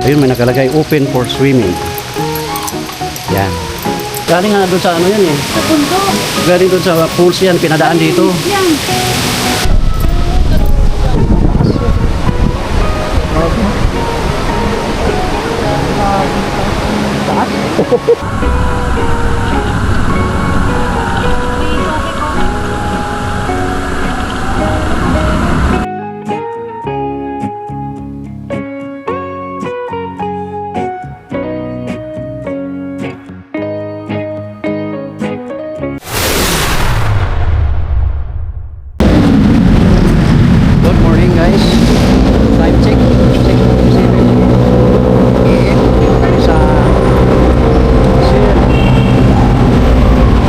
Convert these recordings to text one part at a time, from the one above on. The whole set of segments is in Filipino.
Ayun, may nakalagay open for swimming. Yan. Galing nga doon sa ano yan eh. Sa bundok. Galing doon sa pools yan, pinadaan dito. Yan. Good morning guys. Time check. Check 7 AM. Kami sa Sir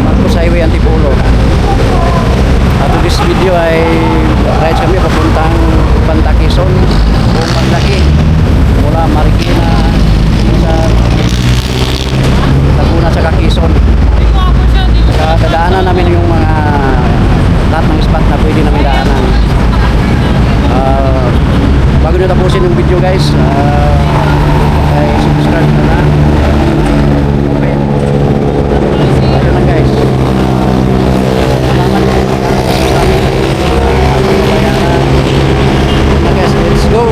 Marcos Highway Antipolo. At this video ay rides kami papuntang Banda Quezon o Paglaki mula Marikina sa Laguna sa Quezon. Sa dadaanan namin yung mga lahat ng spot na pwede namin daanan. Bago nyo tapusin yung video guys, ay subscribe na lang, comment, ayun lang guys. Salamat sa amin. Guys, let's go.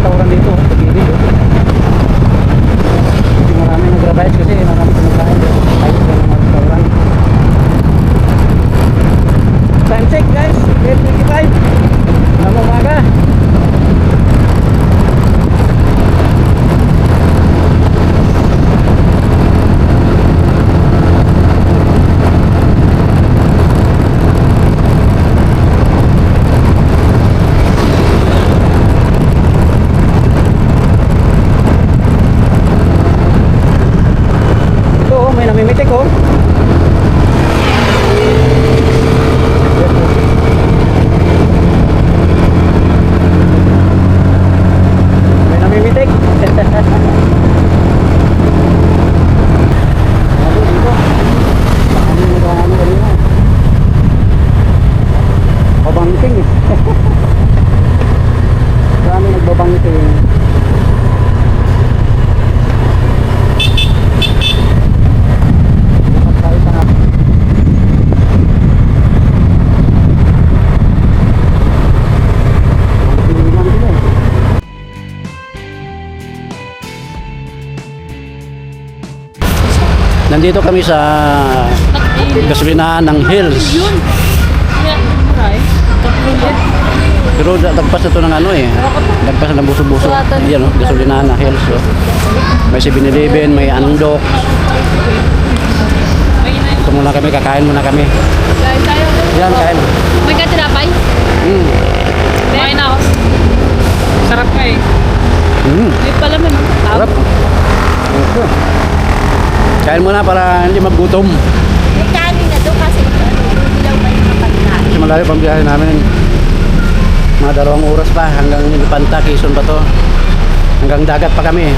Restaurant dito, pag-ibig. Hindi marami nagra-rides kasi marami kumakain. Ayos lang ang restaurant. Time check guys, 8:25 ng umaga. Ito oh, may namimitik oh. May namimitik. Ano dito? Ano yung naghahanap kanina? Babangking eh. Marami nagbabangking. Lipat tayo sa Pilipinan nila eh. Nandito kami sa gasolinahan ng Hills. Yun. Yan. Maray. Kaplulit. Pero dagpas na ito ng ano eh. Dagpas na ng buso-buso. Yan o, gasolinahan ng Hills. Oh. May 7-Eleven, may Andok. Ito muna kami, kakain muna kami. Guys, tayo. Yan, kain. May katinapay? Mm. Kumain ako. Sarap ka eh. Mm. Hindi pala man. Sarap. Okay. Kain muna para hindi magutom. May kanin na doon kasi dilaw pa yung kapalinan. Kasi malayo pang biyahe namin. Mga 2 oras pa hanggang Panta, Quezon pa to. Hanggang dagat pa kami.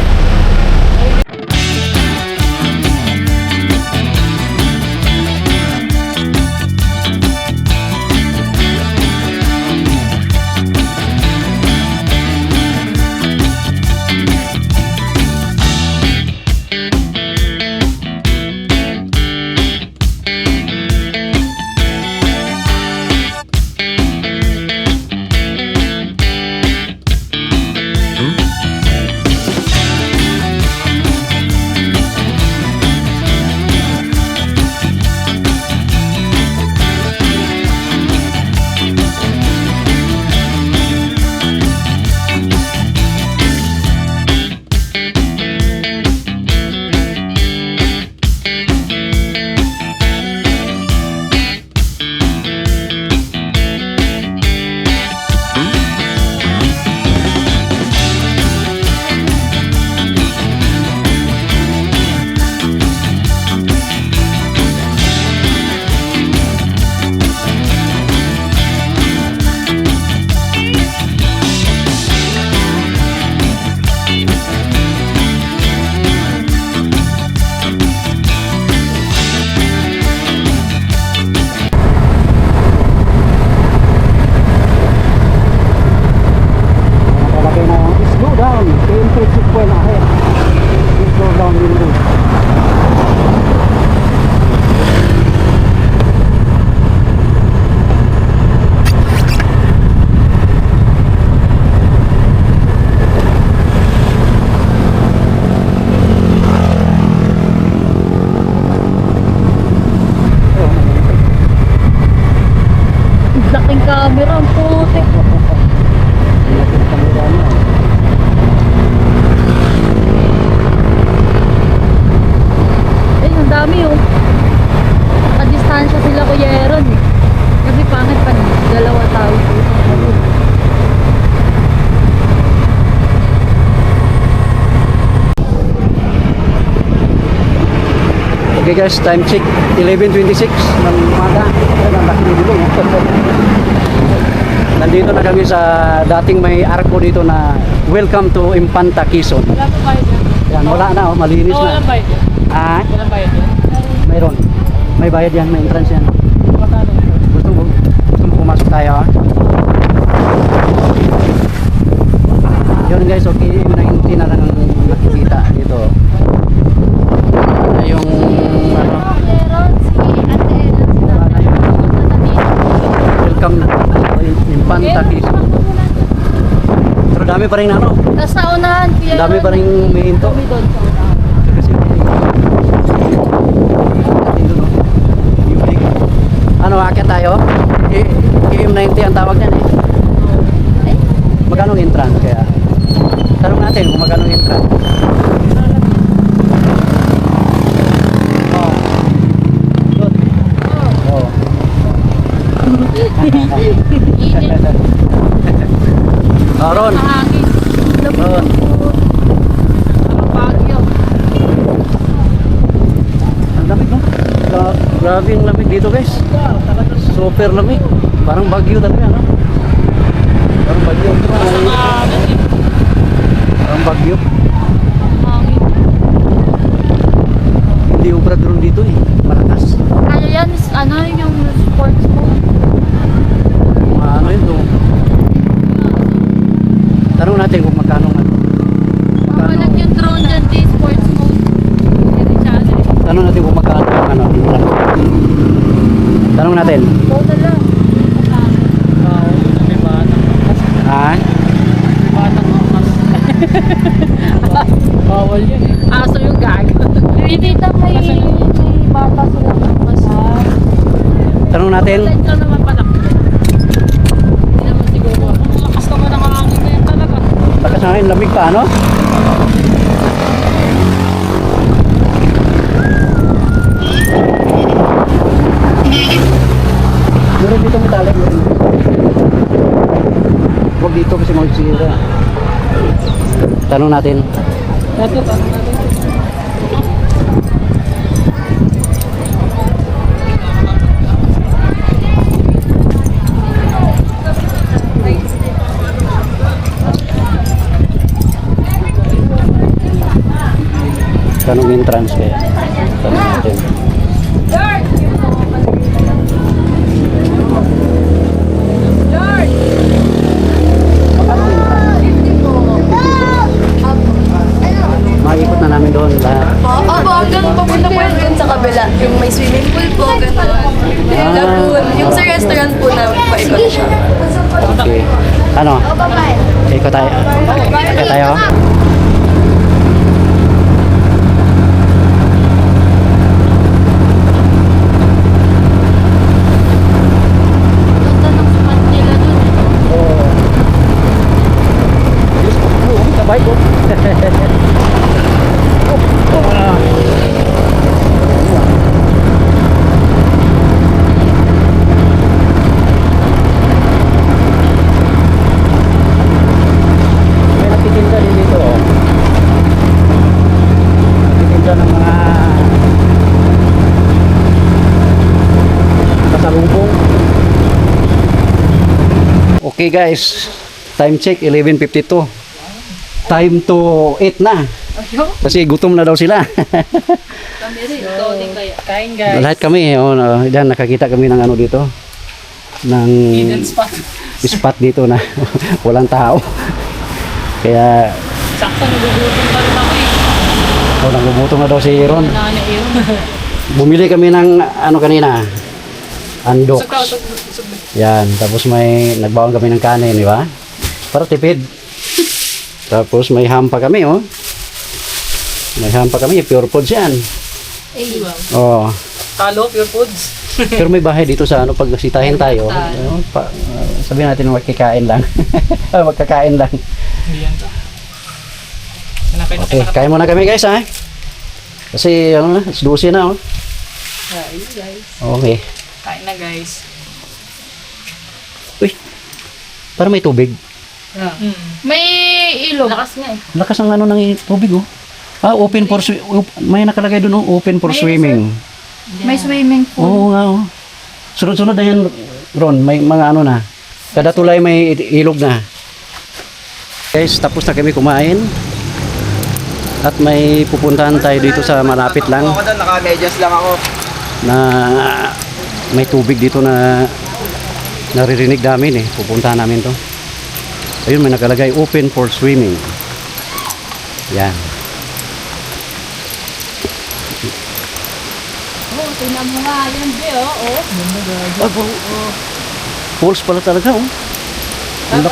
Okay guys, time check 11:26 ng umaga. Ayan, ang laki ng bilog. Nandito na kami sa dating may arko dito na welcome to Impanta, Quezon. Wala pa bayad yan. Yan, wala na, malinis Oh, na. walang bayad yan. Ah, Walang bayad yan. mayroon. May bayad yan, may entrance yan. Magkano? Gusto mo pumasok tayo ha? Yun guys, okay, yung na lang ang nakikita dito. Yung ano, Meron si Ate Ellen sinabi na pupunta na dito. welcome na Impanta, Quezon. Pero dami pa rin ano, Tapos sa unahan, kuya. dami pa rin humihinto. Kami doon sa unahan. Kasi dito no, yung big. Ano, akit tayo? KM90 ang tawag niyan eh. Magkano ang entrance kaya? Tanong natin kung magkano ang entrance. Oh. Oh, Ron. Mahangin. Ron. Ang Baguio. Ang lamig no? Grabe ang lamig dito guys. Super lamig. Parang Baguio talaga no? Parang Baguio. Parang Baguio. Mahangin. Hindi ubra drone dito eh. Malakas. Ano yan? Ano yung sports mo? Mga ano yun to. Tanong natin kung magkano ano. Mapalag yung drone dyan, di sports mode. Hindi siya ano. Tanong natin kung magkano ang ano. Tanong natin. Go na lang. May batang makas. Ha? May batang makas. Bawal yan eh. Aso yung gag. Hindi dito may bata sila. Mas Tanong natin. Light lang naman pala. Hindi naman siguro. Ang lakas naman ang hangin na yan talaga. Lakas na ngayon, lamig pa ano? Meron dito may tali. Huwag dito kasi magsira. Tanong natin. Ito, tanong natin. Tanong entrance kaya. Tanong natin. Maikot na namin doon lahat. Opo, hanggang papunta po yun dun sa kabila. Yung may swimming pool po, gano'n. Yung lagoon. Yung sa restaurant po namin, paikot siya. Okay. Ano? Ikot tayo. Ikot tayo. ganda ng spot nila dun. Oh. Sabay ko. May nagtitinda din dito. Oh. Nagtitinda ng mga pasalubong. Okay guys, time check 11:52. Time to eat na. Kasi gutom na daw sila. Kami rin. Ito, kaya. Kain guys. Lahat kami, oh, yan, nakakita kami ng ano dito. Ng Hidden spot. spot dito na walang tao. Kaya, Sakto, nagugutom pa rin ako eh. oh, nagugutom na daw si Ron. Nana yun. Bumili kami ng ano kanina, andoks. Sukaw, sukaw. Yan, tapos may nagbaon kami ng kanin, di ba? Para tipid. Tapos may ham pa kami, oh. May ham pa kami, pure foods yan. Oh. Talo, Pure Foods. Pero may bahay dito sa ano, pag sitahin tayo, sabihin natin magkikain lang. Magkakain lang. Hindi yan to. Okay, kain muna kami guys, ha? Kasi, ano na, 12 na, oh. Kain guys. Okay. Kain na guys. Uy, para may tubig. Hmm. May ilog. Lakas nga eh. Lakas ng ano ng tubig, oh. Open for may nakalagay doon, oh, open for swimming. May swimming pool. Oo nga, oh. Sunod-sunod na yan, Ron. May mga ano na. Kada tulay may ilog na. Guys, tapos na kami kumain. At may pupuntahan tayo dito sa malapit lang. Ako doon, naka-medyas lang ako. Na may tubig dito na naririnig namin eh. Pupuntahan namin to. Ayun, may nakalagay open for swimming. Yan. Oh, tingnan mo nga. Yan, Be, oh. Falls pala talaga, oh. Ang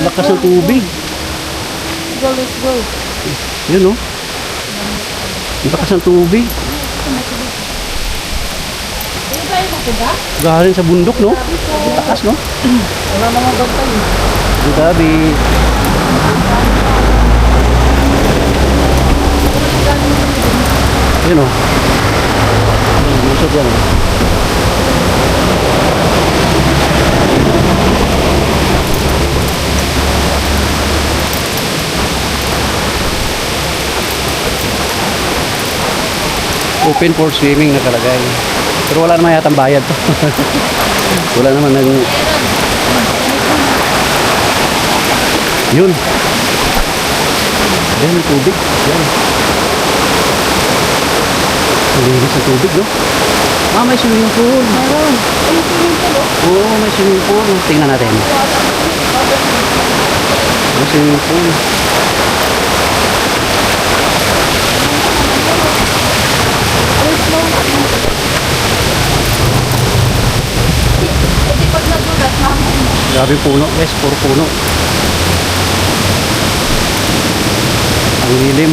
lakas ng tubig. Let's go. Yun, oh. Ang lakas ng tubig. Ano ba yung makuda? Galing sa bundok, no? Ang takas, no? Wala namang bantay. Ang gabi. Yun, oh. Ang lusot yan, oh. Open for swimming nakalagay. Pero wala naman yatang bayad to. Wala naman nang... Yun. Yan yung tubig. Yan. Malinis ang tubig, no? May swimming pool. Meron. Oo, may swimming pool. Tingnan natin. May swimming pool. Grabe puno guys, puro puno. Ang lilim.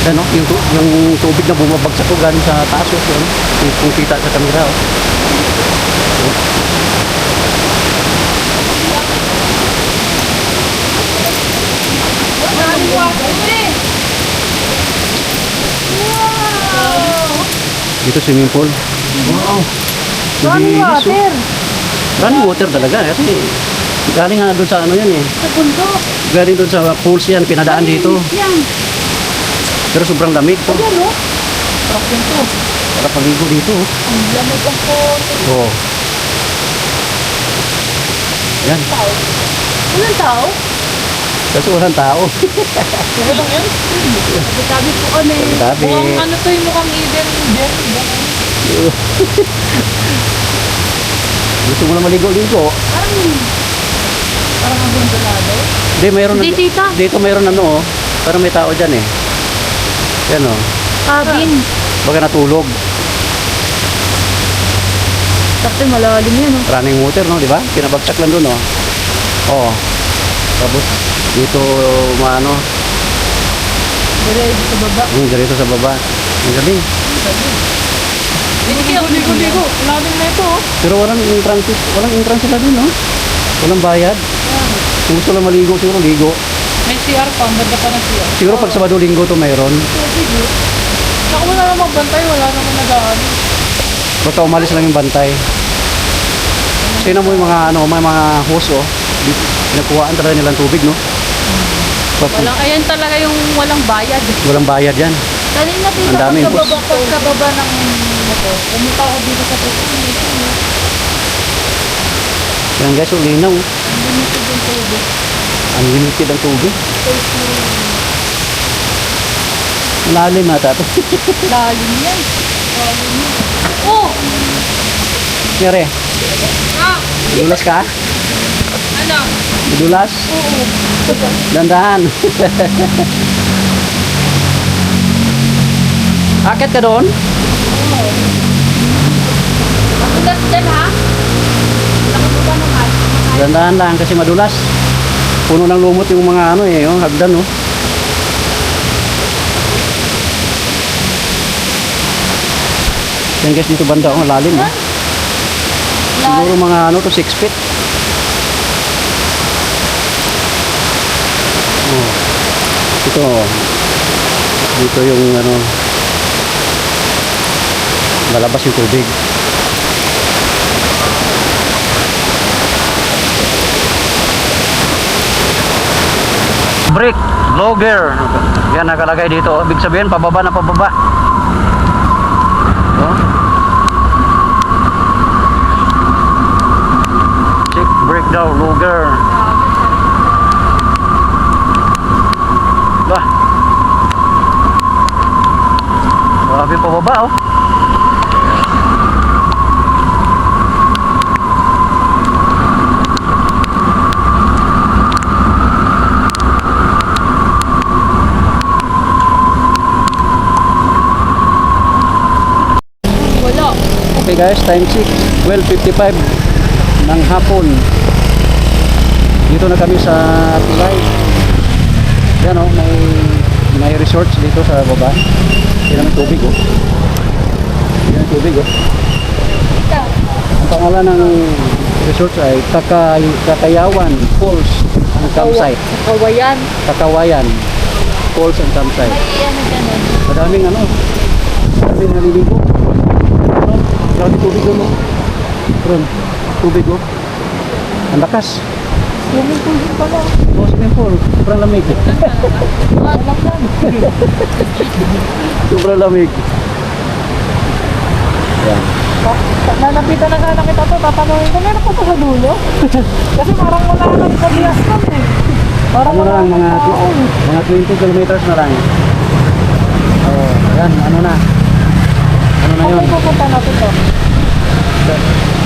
Ano, yung tubig na bumabagsak ko galing sa taas yun. Kung kita sa kamera. Oh. Dito swimming pool. Wow. Running water. Running water talaga kasi galing nga doon sa ano yan eh. Sa bundok. Galing doon sa pools yan, pinadaan dito. Yan. Pero sobrang lamig to. Ayan, oh. Para paligo dito. Ang lamig ang konti. Oh. Yan. Walang tao? Kasi walang tao. Sabi po kami. Sabi. Mukhang ano to yung mukhang Eden. Gusto mo na maligo-ligo? Parang ang gundulado. Hindi, mayroon. Hindi, tita. Dito mayroon ano oh. Pero may tao dyan eh. Yan oh. Cabin. Baga natulog. Sakto malalim yan, oh. Running water no, di ba? Pinabagsak lang doon oh. Oh. Tapos dito maano, Diretso sa baba. dito sa baba. Ang galing. Ligo. Lalim na ito. Oh. Pero walang entrance sila dun no. Walang bayad. Kung gusto lang maligo siguro ligo. May CR pa. Ang ganda pa ng CR. Siguro pag Sabado Linggo to mayroon. Saka wala namang bantay. Wala namang nagaan. Basta umalis lang yung bantay. Tingnan mo yung mga ano, may mga hose oh. Nakuhaan talaga nilang tubig no. Walang, ayan talaga yung walang bayad. Walang bayad yan. Kanina dito Ang daming pagkababa ng motor. Pumunta ako dito sa puso. Yan guys, oh, linaw. Unlimited ang tubig. Lalim ata to. Lalim yan. Oh! Nyari, Ah! dulas ka? Ano? Dulas? Oo. Dandahan. Akit ka doon? Magulas dyan, ha? Nakababa naman. Dandahan lang kasi madulas. Puno ng lumot yung mga ano eh, yung hagdan oh. Yan guys, dito banda oh, lalim oh. Siguro mga ano to 6 feet. Oh. Ito oh. Dito yung ano, lalabas yung tubig. Brick Vlogger. Yan nakalagay dito. Ibig sabihin pababa na pababa. Oh. Chick Brick daw Vlogger. Bah. Grabe pababa oh. Wala. Okay guys, time check 12:55 ng hapon. Dito na kami sa Tulay. Yan oh, may resorts dito sa baba. Yan ang tubig oh. Yan ang tubig oh. Ang pangalan ng resort ay Kakayawan Falls ang campsite. Kawayan. Kakawayan Falls ang campsite. Ay, ano ganun. Madaming naliligo. Ano? Grabe tubig doon oh. Ron, tubig oh. Ang lakas. Swimming pool din pala. Oh, swimming pool. Sobrang lamig. Sobrang lamig. Yan. Nanapitan na sana kita to, tatanungin ko, meron ko to sa dulo? Kasi parang wala nang kabias lang eh. Parang Ano na lang, wala nang tao eh. mga 20 kilometers na lang. Oh, yan, ano na. Ano na yun? Kung pupunta natin to?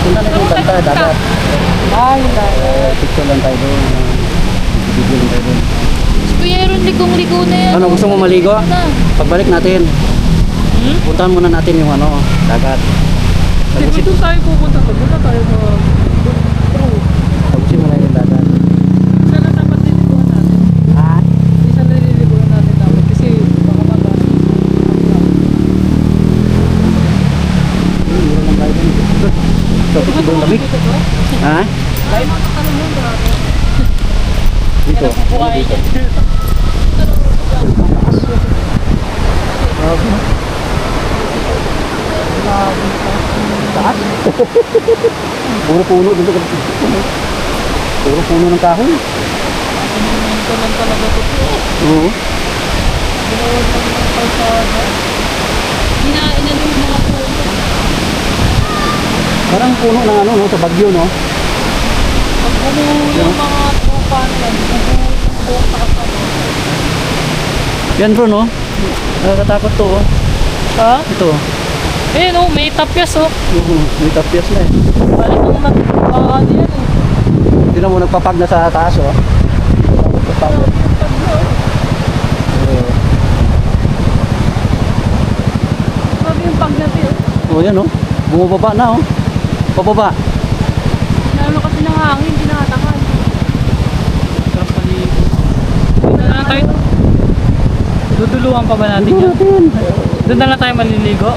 Punta na yung kanta, dagat. Ay, Picture lang tayo doon. Video lang tayo doon. Kuya Aaron, ligong-ligo na yan. Ano, gusto mo maligo? Na. Pagbalik natin. Puntahan muna natin yung ano, dagat. Hindi doon tayo pupunta to. Doon na tayo sa... Tapusin mo na yung dagat. Isa na dapat niliguan natin. Ha? Isa na niliguan natin dapat kasi baka maga. Mura lang tayo doon. Tapos doon lamig. Ha? Ay, makakalong yun, grabe. Dito. Buhay Dito. yan. Grabe. Taas? Puro puno dito. Puro puno ng kahoy. Ito lang talaga to. Oo. Ginawag lang ng kalsada. Inanong mga po. Parang puno ng ano, no, sa Bagyo, no? Pag bumuhuli yung mga tropa na yan, bumuhuli yung buong takasama. Yan bro, no? Nakakatakot to, oh. Ha? Ito. Eh no, may tapyas oh. May tapyas na eh. Balik ang ano yan eh. Hindi na mo nagpapag na sa taas, oh. Nagpapag. Grabe yung pag natin oh. Oh, yan, oh. Bumababa na, oh. Pababa. Lalo kasi ng hangin, tinatakan. Sarap paligo. Doon na lang tayo. Duduluan pa ba natin yan? Doon na lang tayo maliligo?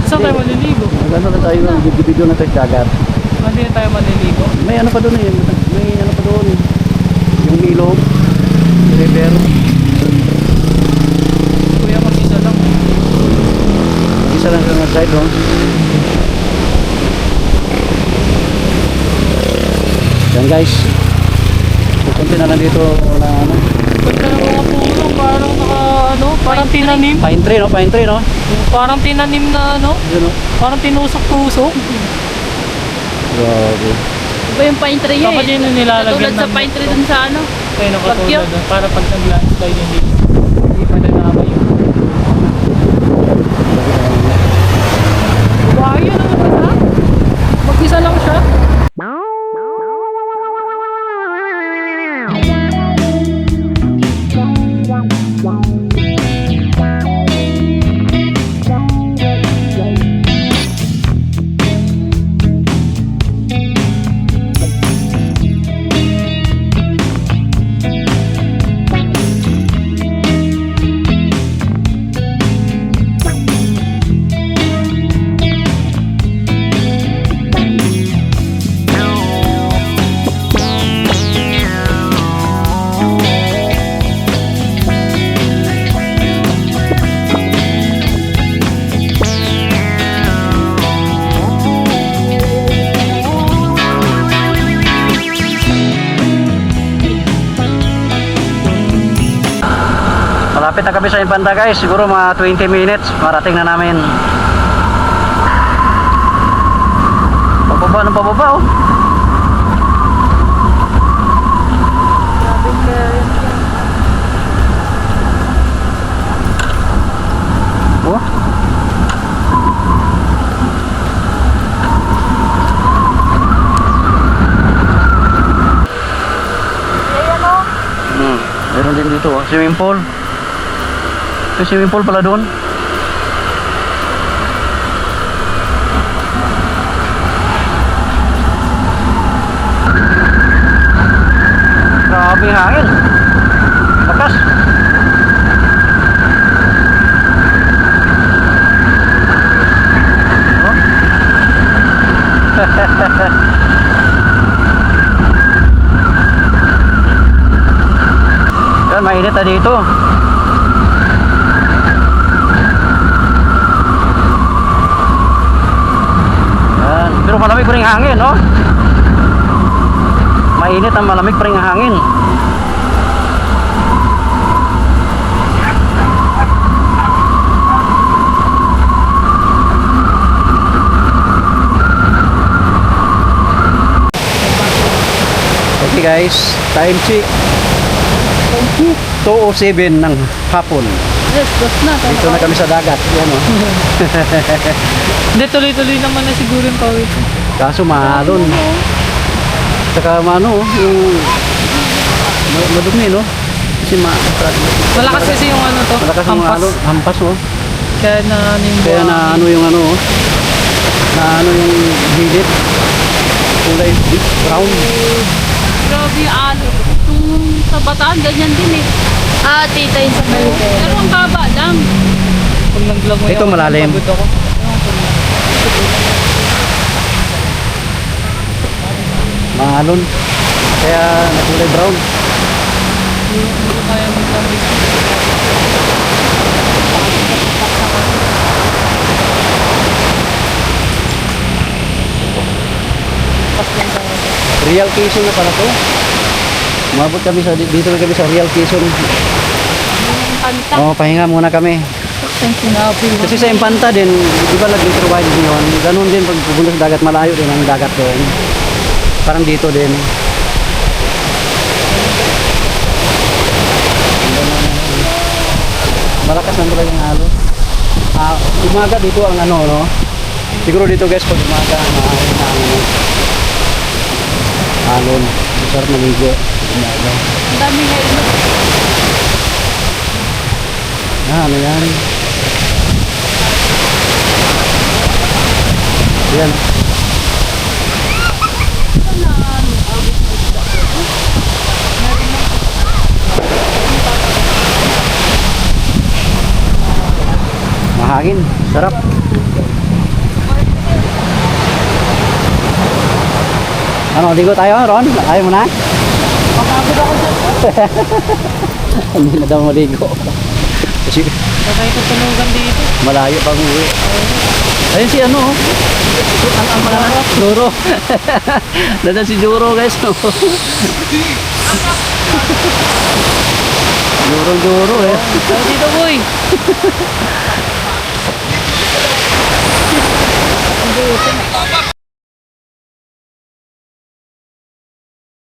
Saan tayo maliligo? Ano na tayo, video na tayo sa dagat. Hindi na tayo maliligo. May ano pa doon eh. May ano pa doon. Yung ilog. River. Kuya, mag-isa lang. Isa lang sa side, no? Yan guys. Pupunti na lang dito na ano. Ganda ng mga puno, parang naka ano, parang tinanim. Pine tree, no? Pine tree, no? Parang tinanim na ano, Yun, no? parang tinusok-tusok. Grabe. Iba yung pine tree Dapat yun yung nilalagyan Katulad sa ng- pine tree dun sa ano. Kaya Bagyo. nakatulad doon, para pag nag-landslide hindi pa nanamay yung bahay. Ano naman ha? Mag-isa lang siya. Malapit na kami sa Infanta guys. Siguro mga 20 minutes. Marating na namin. Pababa ng pababa oh. Oh. Meron din dito oh. Swimming pool. May swimming pool pala doon. Grabe yung hangin. Lakas. Yan, mainit na dito. Yan. Pero malamig pa rin ang hangin, no? Mainit ang malamig pa rin ang hangin. Okay guys, time check 2:07 ng hapon. Yes, that's na. Dito na kami sa dagat. Yan oh. Hindi, tuloy-tuloy naman na siguro yung pawis. Kaso mahalon. Saka ano, yung madumi no. Kasi Malakas kasi yung ano to. malakas yung hampas. halon, hampas oh. Kaya na ano yung Kaya buhangin. na ano yung ano oh. Na ano yung gilid. Kulay brown. Grabe yung ano. Yung sa Bataan, ganyan din eh. Ah, tita yun sa Malibel. Pero ang baba lang. Pag naglangoy Ito ako, malalim. pagod ako. Mahalon. Kaya nakulay brown. Hindi ko kaya maglamig. Real Quezon na pala to. Umabot kami sa dito na kami sa Real Quezon. Kanta. Oh, pahinga muna kami. Kasi sa Infanta din, di ba nag-provide din yun? Ganun din pag pupunta sa dagat, malayo din ang dagat doon. Parang dito din. Malakas na talaga yung halo. Umaga dito ang ano, no? Siguro dito guys, pag umaga, maaari na ang ano. Halon. Masarap maligo. Umaga. Ang dami nga ino. Ano yan? Yan. Mahangin. Sarap. Ano, ligo tayo, Ron? Ayaw mo na? Pagkabot ako dyan. Hindi na daw maligo. Kasi Patay ko tunugan dito. malayo pang uwi. Ayun si ano, oh. Ang mga Juro. Nandun si Juro guys. Juro eh. Tara dito, boy.